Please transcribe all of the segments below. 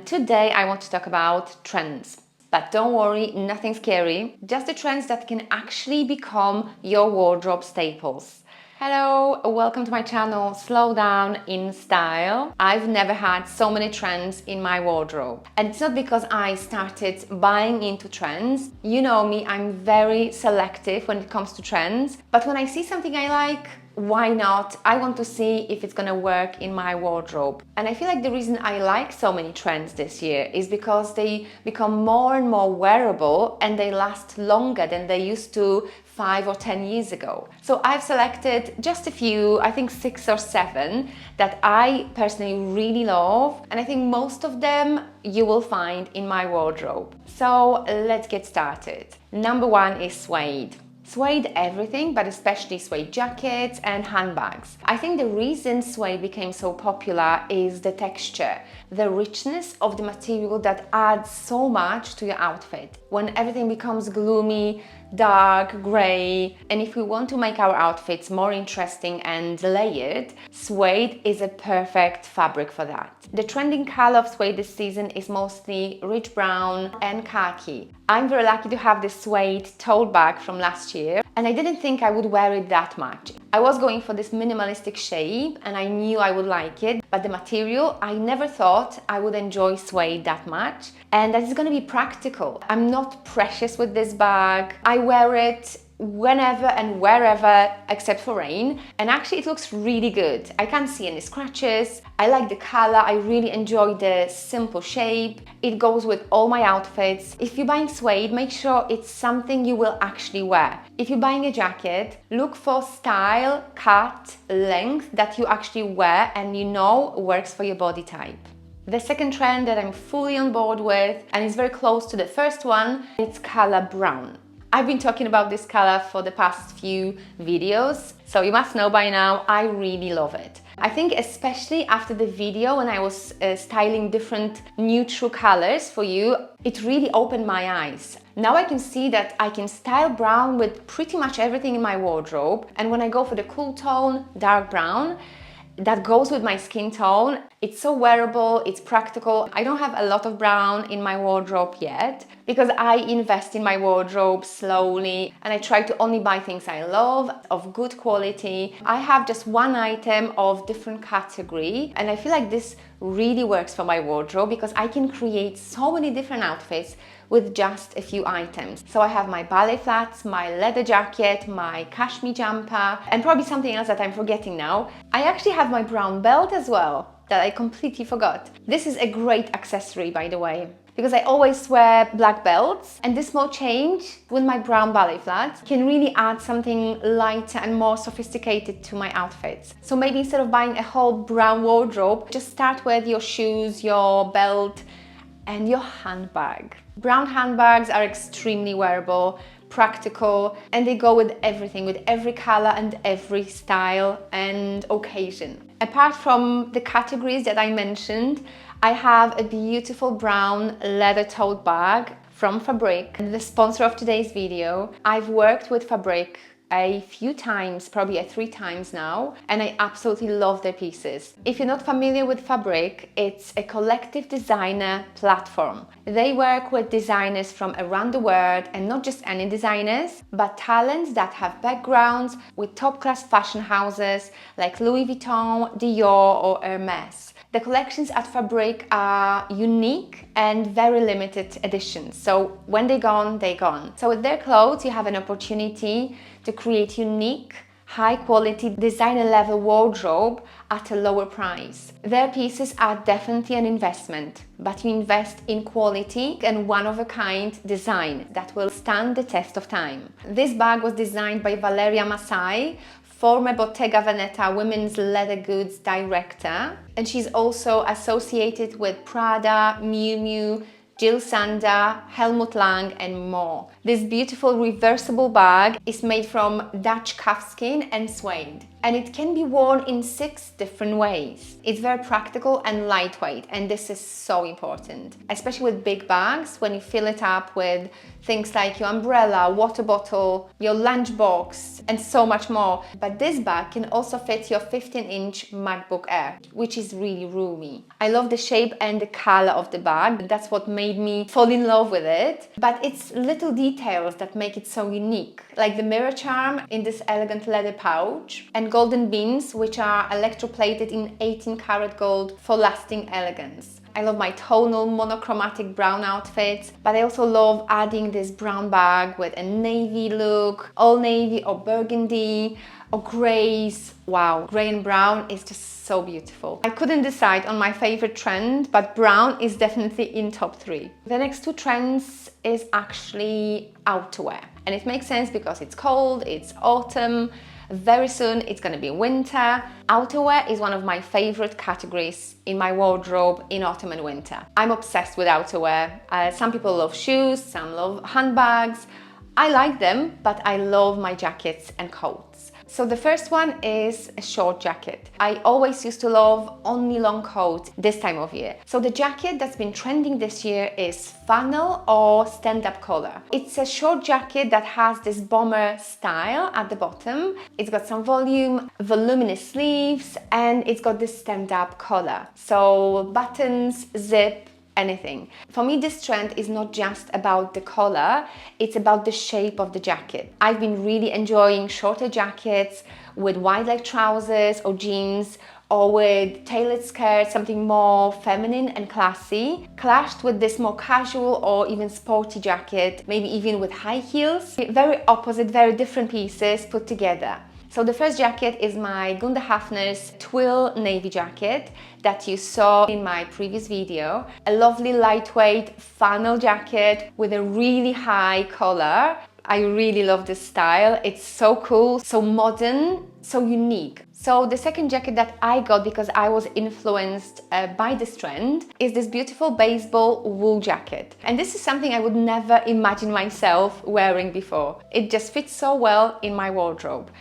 Today I want to talk about trends. But don't worry, nothing scary, just the trends that can actually become your wardrobe staples. Hello, welcome to my channel, Slow Down in Style. I've never had so many trends in my wardrobe. And it's not because I started buying into trends. You know me, I'm very selective when it comes to trends. But when I see something I like, why not? I want to see if it's gonna work in my wardrobe. And I feel like the reason I like so many trends this year is because they become more and more wearable and they last longer than they used to 5 or 10 years ago. So I've selected just a few, I think 6 or 7, that I personally really love, and I think most of them you will find in my wardrobe. So let's get started. Number 1 is suede. Suede everything, but especially suede jackets and handbags. I think the reason suede became so popular is the texture, the richness of the material that adds so much to your outfit. When everything becomes gloomy, dark, grey, and if we want to make our outfits more interesting and layered, suede is a perfect fabric for that. The trending color of suede this season is mostly rich brown and khaki. I'm very lucky to have this suede tote bag from last year, and I didn't think I would wear it that much. I was going for this minimalistic shape and I knew I would like it, but the material, I never thought I would enjoy suede that much, and that it's gonna be practical. I'm not precious with this bag. I wear it whenever and wherever except for rain, and actually it looks really good. I can't see any scratches. I like the color. I really enjoy the simple shape. It goes with all my outfits. If you're buying suede, make sure it's something you will actually wear. If you're buying a jacket, look for style, cut, length that you actually wear and you know works for your body type. The second trend that I'm fully on board with, and is very close to the first one, it's color brown. I've been talking about this color for the past few videos, so you must know by now, I really love it. I think especially after the video when I was styling different neutral colors for you, it really opened my eyes. Now I can see that I can style brown with pretty much everything in my wardrobe, and when I go for the cool tone, dark brown, that goes with my skin tone. It's so wearable, it's practical. I don't have a lot of brown in my wardrobe yet because I invest in my wardrobe slowly and I try to only buy things I love, of good quality. I have just one item of different category, and I feel like this really works for my wardrobe because I can create so many different outfits with just a few items. So I have my ballet flats, my leather jacket, my cashmere jumper, and probably something else that I'm forgetting now. I actually have my brown belt as well that I completely forgot. This is a great accessory, by the way, because I always wear black belts, and this small change with my brown ballet flats can really add something lighter and more sophisticated to my outfits. So maybe instead of buying a whole brown wardrobe, just start with your shoes, your belt, and your handbag. Brown handbags are extremely wearable, practical, and they go with everything, with every color and every style and occasion. Apart from the categories that I mentioned, I have a beautiful brown leather tote bag from Fabrique, the sponsor of today's video. I've worked with Fabrique a few times, probably 3 times now, and I absolutely love their pieces. If you're not familiar with Fabrique, it's a collective designer platform. They work with designers from around the world, and not just any designers, but talents that have backgrounds with top-class fashion houses like Louis Vuitton, Dior or Hermes. The collections at Fabrique are unique and very limited editions, so when they're gone, they're gone. So with their clothes, you have an opportunity to create unique, high-quality, designer-level wardrobe at a lower price. Their pieces are definitely an investment, but you invest in quality and one-of-a-kind design that will stand the test of time. This bag was designed by Valeria Masai, former Bottega Veneta women's leather goods director, and she's also associated with Prada, Miu Miu, Jill Sander, Helmut Lang and more. This beautiful reversible bag is made from Dutch calfskin and suede. and it can be worn in 6 different ways. It's very practical and lightweight, and this is so important, especially with big bags when you fill it up with things like your umbrella, water bottle, your lunchbox, and so much more. But this bag can also fit your 15-inch MacBook Air, which is really roomy. I love the shape and the color of the bag. That's what made me fall in love with it. But it's little details that make it so unique, like the mirror charm in this elegant leather pouch, and golden beans, which are electroplated in 18-karat gold for lasting elegance. I love my tonal monochromatic brown outfits, but I also love adding this brown bag with a navy look, all navy or burgundy or grays. Wow, gray and brown is just so beautiful. I couldn't decide on my favorite trend, but brown is definitely in top 3. The next 2 trends is actually outerwear. And it makes sense because it's cold, it's autumn, very soon it's going to be winter. Outerwear is one of my favorite categories in my wardrobe in autumn and winter. I'm obsessed with outerwear. Some people love shoes, some love handbags. I like them, but I love my jackets and coats. So the first one is a short jacket. I always used to love only long coats this time of year. So the jacket that's been trending this year is funnel or stand-up collar. It's a short jacket that has this bomber style at the bottom. It's got some volume, voluminous sleeves, and it's got this stand-up collar. So buttons, zip, anything. For me, this trend is not just about the collar, it's about the shape of the jacket. I've been really enjoying shorter jackets with wide leg trousers or jeans, or with tailored skirts, something more feminine and classy, clashed with this more casual or even sporty jacket, maybe even with high heels. Very opposite, very different pieces put together. So the first jacket is my Gunde Hafner's twill navy jacket that you saw in my previous video. A lovely lightweight funnel jacket with a really high collar. I really love this style. It's so cool, so modern, so unique. So the second jacket that I got because I was influenced by this trend is this beautiful baseball wool jacket. And this is something I would never imagine myself wearing before. It just fits so well in my wardrobe.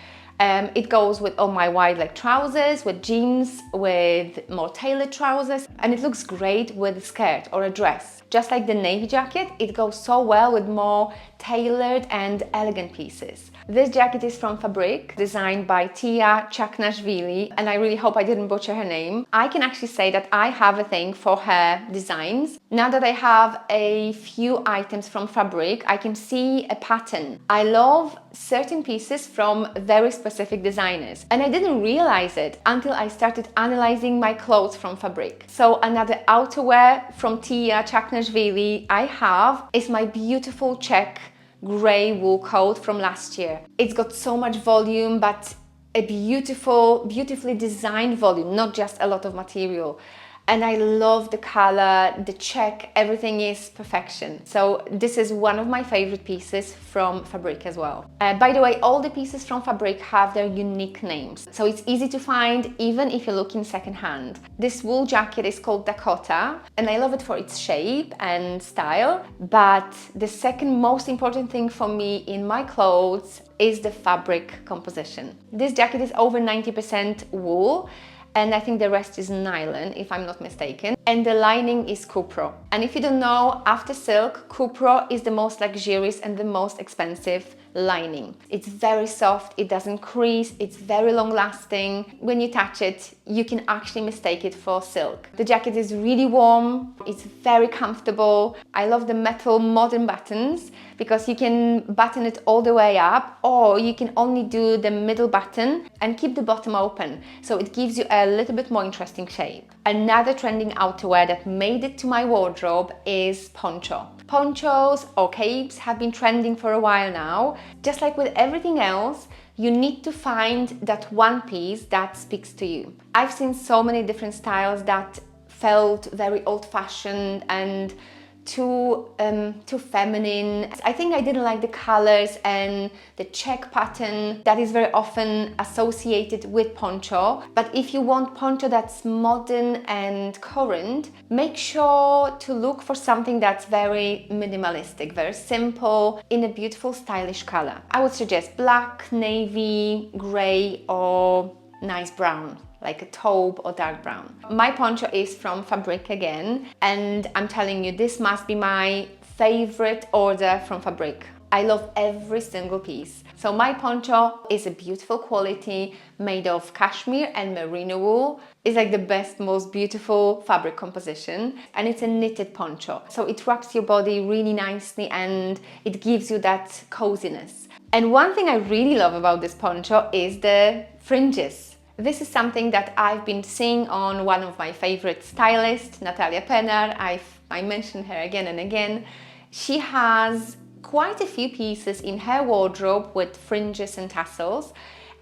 It goes with all my wide leg trousers, with jeans, with more tailored trousers, and it looks great with a skirt or a dress. Just like the navy jacket, it goes so well with more tailored and elegant pieces. This jacket is from Fabrique, designed by Tia Chaknashvili, and I really hope I didn't butcher her name. I can actually say that I have a thing for her designs. Now that I have a few items from Fabrique, I can see a pattern. I love certain pieces from very specific designers, and I didn't realize it until I started analyzing my clothes from Fabrique. So another outerwear from Tia Chaknashvili I have is my beautiful check grey wool coat from last year. It's got so much volume, but a beautifully designed volume, not just a lot of material. And I love the color, the check, everything is perfection. So this is one of my favorite pieces from Fabrique as well. By the way, all the pieces from Fabrique have their unique names, so it's easy to find even if you're looking secondhand. This wool jacket is called Dakota, and I love it for its shape and style. But the second most important thing for me in my clothes is the fabric composition. This jacket is over 90% wool, and I think the rest is nylon, if I'm not mistaken. And the lining is Cupro. And if you don't know, after silk, Cupro is the most luxurious and the most expensive lining. It's very soft, it doesn't crease, it's very long lasting. When you touch it, you can actually mistake it for silk. The jacket is really warm, it's very comfortable. I love the metal modern buttons because you can button it all the way up, or you can only do the middle button and keep the bottom open. So it gives you a little bit more interesting shape. Another trending outerwear that made it to my wardrobe is poncho. Ponchos or capes have been trending for a while now. Just like with everything else, you need to find that one piece that speaks to you. I've seen so many different styles that felt very old-fashioned and too feminine. I think I didn't like the colors and the check pattern that is very often associated with poncho. But if you want poncho that's modern and current, make sure to look for something that's very minimalistic, very simple, in a beautiful stylish color. I would suggest black, navy, gray, or nice brown, like a taupe or dark brown. My poncho is from Fabrique again, and I'm telling you, this must be my favorite order from Fabrique. I love every single piece. So my poncho is a beautiful quality, made of cashmere and merino wool. It's like the best, most beautiful fabric composition, and it's a knitted poncho. So it wraps your body really nicely and it gives you that coziness. And one thing I really love about this poncho is the fringes. This is something that I've been seeing on one of my favorite stylists, Natalia Pennar. I mentioned her again and again. She has quite a few pieces in her wardrobe with fringes and tassels,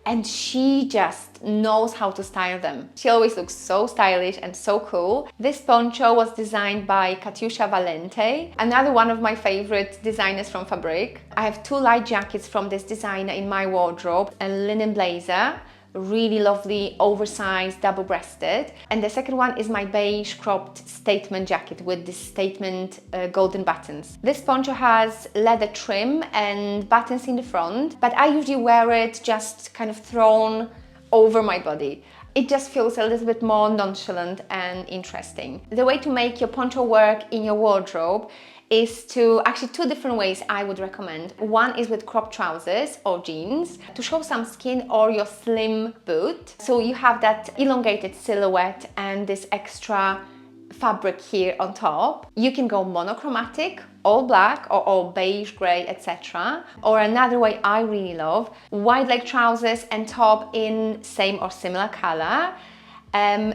and she just knows how to style them. She always looks so stylish and so cool. This poncho was designed by Katiusza Valente, another one of my favorite designers from Fabrique. I have two light jackets from this designer in my wardrobe, a linen blazer, really lovely, oversized, double-breasted. And the second one is my beige cropped statement jacket with this statement golden buttons. This poncho has leather trim and buttons in the front, but I usually wear it just kind of thrown over my body. It just feels a little bit more nonchalant and interesting. The way to make your poncho work in your wardrobe is to actually two different ways I would recommend. One is with crop trousers or jeans to show some skin, or your slim boot. So you have that elongated silhouette and this extra fabric here on top. You can go monochromatic, all black or all beige, grey, etc. Or another way I really love, wide leg trousers and top in same or similar color.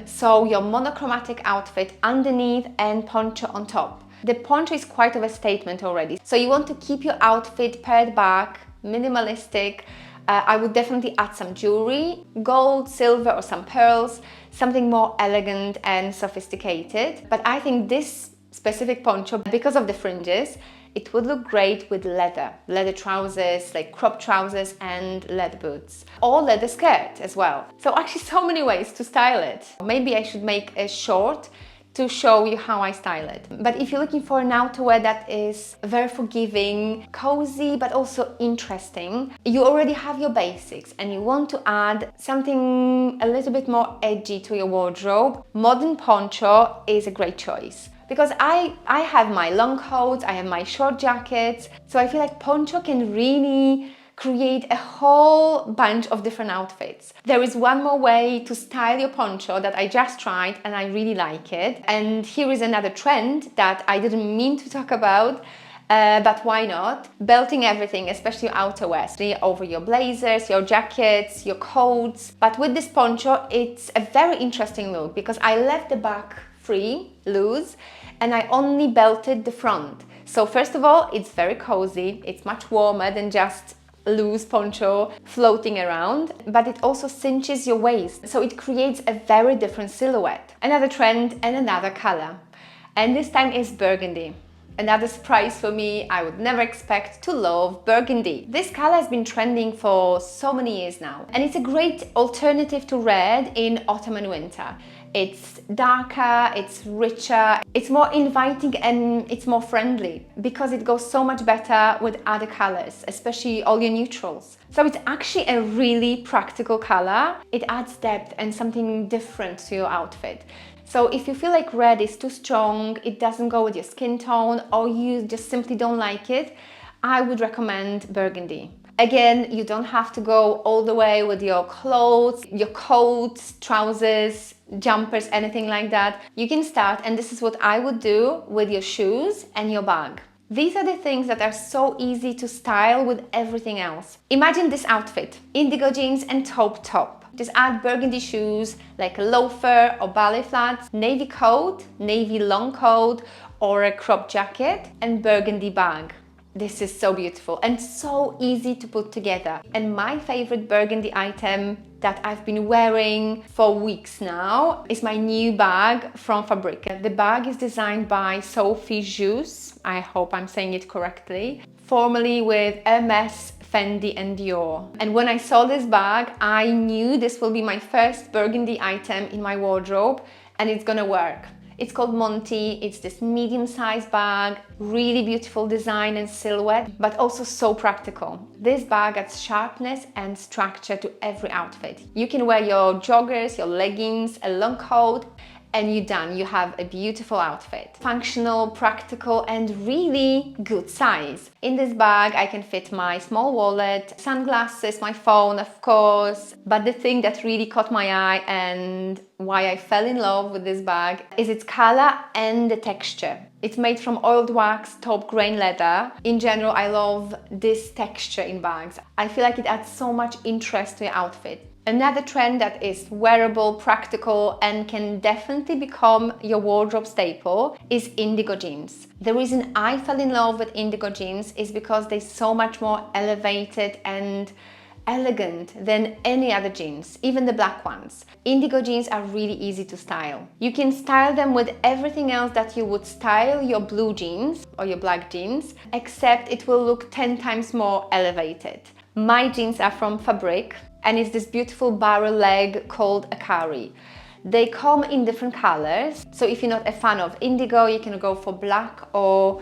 So your monochromatic outfit underneath and poncho on top. The poncho is quite of a statement already. So you want to keep your outfit pared back, minimalistic. I would definitely add some jewelry, gold, silver, or some pearls, something more elegant and sophisticated. But I think this specific poncho, because of the fringes, it would look great with leather trousers, like crop trousers and leather boots, or leather skirt as well. So actually so many ways to style it. Maybe I should make a short to show you how I style it. But if you're looking for an outerwear that is very forgiving, cozy, but also interesting, you already have your basics and you want to add something a little bit more edgy to your wardrobe, modern poncho is a great choice. Because I have my long coats, I have my short jackets, so I feel like poncho can really create a whole bunch of different outfits. There is one more way to style your poncho that I just tried and I really like it. And here is another trend that I didn't mean to talk about, but why not? Belting everything, especially your outerwear, over your blazers, your jackets, your coats. But with this poncho, it's a very interesting look because I left the back free, loose, and I only belted the front. So first of all, it's very cozy. It's much warmer than just loose poncho floating around, but it also cinches your waist, so it creates a very different silhouette. Another trend and another color, and this time is burgundy. Another surprise for me. I would never expect to love burgundy. This color has been trending for so many years now, and it's a great alternative to red in autumn and winter. It's darker, it's richer, it's more inviting, and it's more friendly because it goes so much better with other colors, especially all your neutrals. So it's actually a really practical color. It adds depth and something different to your outfit. So if you feel like red is too strong, it doesn't go with your skin tone, or you just simply don't like it, I would recommend burgundy. Again, you don't have to go all the way with your clothes, your coats, trousers, jumpers, anything like that. You can start, and this is what I would do, with your shoes and your bag. These are the things that are so easy to style with everything else. Imagine this outfit: indigo jeans and taupe top. Just add burgundy shoes like a loafer or ballet flats, navy coat, navy long coat, or a crop jacket, and burgundy bag. This is so beautiful and so easy to put together. And my favorite burgundy item that I've been wearing for weeks now is my new bag from Fabrique. The bag is designed by Sophie Jus, I hope I'm saying it correctly, formerly with Hermes, Fendi and Dior. And when I saw this bag, I knew this will be my first burgundy item in my wardrobe and it's gonna work. It's called Monty, it's this medium-sized bag, really beautiful design and silhouette, but also so practical. This bag adds sharpness and structure to every outfit. You can wear your joggers, your leggings, a long coat, and you're done. You have a beautiful outfit. Functional, practical, and really good size. In this bag, I can fit my small wallet, sunglasses, my phone, of course. But the thing that really caught my eye and why I fell in love with this bag is its color and the texture. It's made from oiled wax, top grain leather. In general, I love this texture in bags. I feel like it adds so much interest to your outfit. Another trend that is wearable, practical, and can definitely become your wardrobe staple is indigo jeans. The reason I fell in love with indigo jeans is because they're so much more elevated and elegant than any other jeans, even the black ones. Indigo jeans are really easy to style. You can style them with everything else that you would style your blue jeans or your black jeans, except it will look 10 times more elevated. My jeans are from Fabrique, and it's this beautiful barrel leg called Akari. They come in different colors, so if you're not a fan of indigo, you can go for black or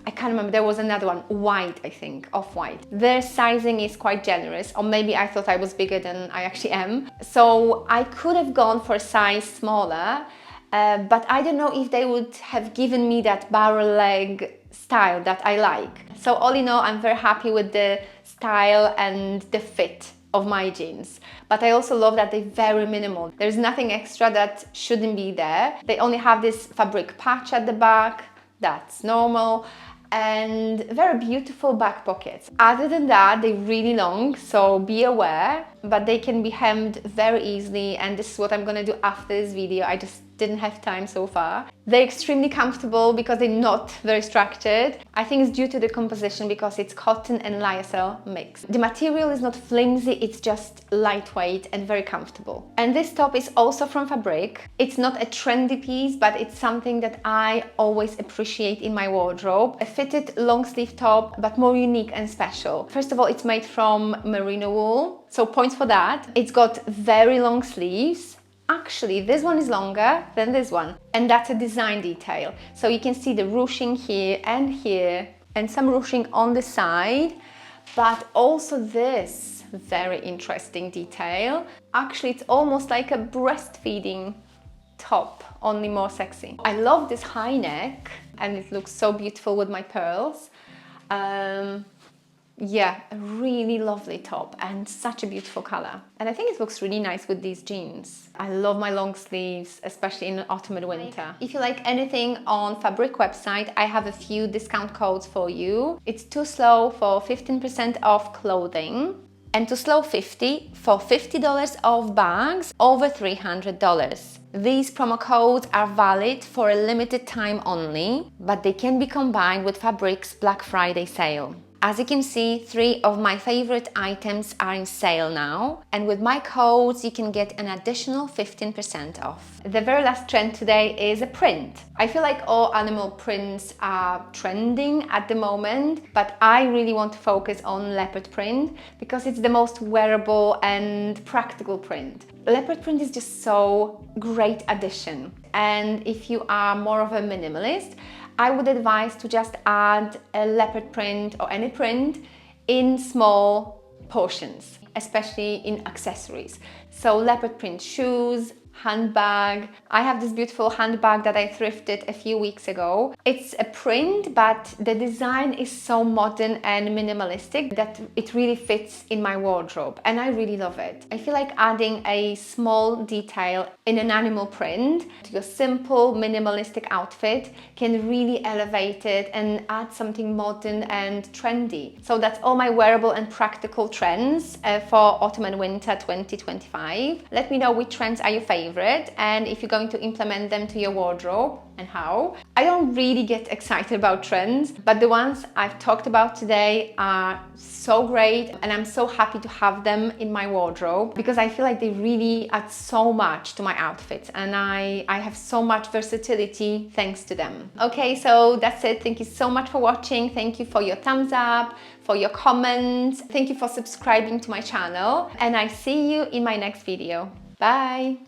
I can't remember, there was another one, white, I think, off-white. Their sizing is quite generous, or maybe I thought I was bigger than I actually am. So I could have gone for a size smaller, but I don't know if they would have given me that barrel leg style that I like. So all in all, I'm very happy with the style and the fit of my jeans. But I also love that they're very minimal. There's nothing extra that shouldn't be there. They only have this fabric patch at the back, that's normal, and very beautiful back pockets. Other than that, they're really long, so be aware, but they can be hemmed very easily, and this is what I'm gonna do after this video. I just didn't have time so far. They're extremely comfortable because they're not very structured. I think it's due to the composition because it's cotton and lyocell mix. The material is not flimsy, it's just lightweight and very comfortable. And this top is also from Fabrique. It's not a trendy piece, but it's something that I always appreciate in my wardrobe. A fitted long sleeve top, but more unique and special. First of all, it's made from merino wool, so points for that. It's got very long sleeves. Actually, this one is longer than this one, and that's a design detail. So you can see the ruching here, and some ruching on the side, but also this very interesting detail. Actually, it's almost like a breastfeeding top, only more sexy. I love this high neck, and it looks so beautiful with my pearls. Yeah, a really lovely top and such a beautiful color. And I think it looks really nice with these jeans. I love my long sleeves, especially in autumn and winter. If you like anything on Fabrique website, I have a few discount codes for you. It's Too Slow for 15% off clothing, and Too Slow 50 for $50 off bags over $300. These promo codes are valid for a limited time only, but they can be combined with Fabrique's Black Friday sale. As you can see, 3 of my favorite items are in sale now, and with my codes you can get an additional 15% off. The very last trend today is a print. I feel like all animal prints are trending at the moment, but I really want to focus on leopard print because it's the most wearable and practical print. Leopard print is just so great addition, and if you are more of a minimalist, I would advise to just add a leopard print or any print in small portions, especially in accessories. So leopard print shoes, handbag. I have this beautiful handbag that I thrifted a few weeks ago. It's a print, but the design is so modern and minimalistic that it really fits in my wardrobe, and I really love it. I feel like adding a small detail in an animal print to your simple minimalistic outfit can really elevate it and add something modern and trendy. So that's all my wearable and practical trends for autumn and winter 2025. Let me know which trends are your favorite and if you're going to implement them to your wardrobe and how. I don't really get excited about trends, but the ones I've talked about today are so great, and I'm so happy to have them in my wardrobe because I feel like they really add so much to my outfits, and I have so much versatility thanks to them. Okay, so that's it. Thank you so much for watching. Thank you for your thumbs up, for your comments. Thank you for subscribing to my channel, and I see you in my next video. Bye!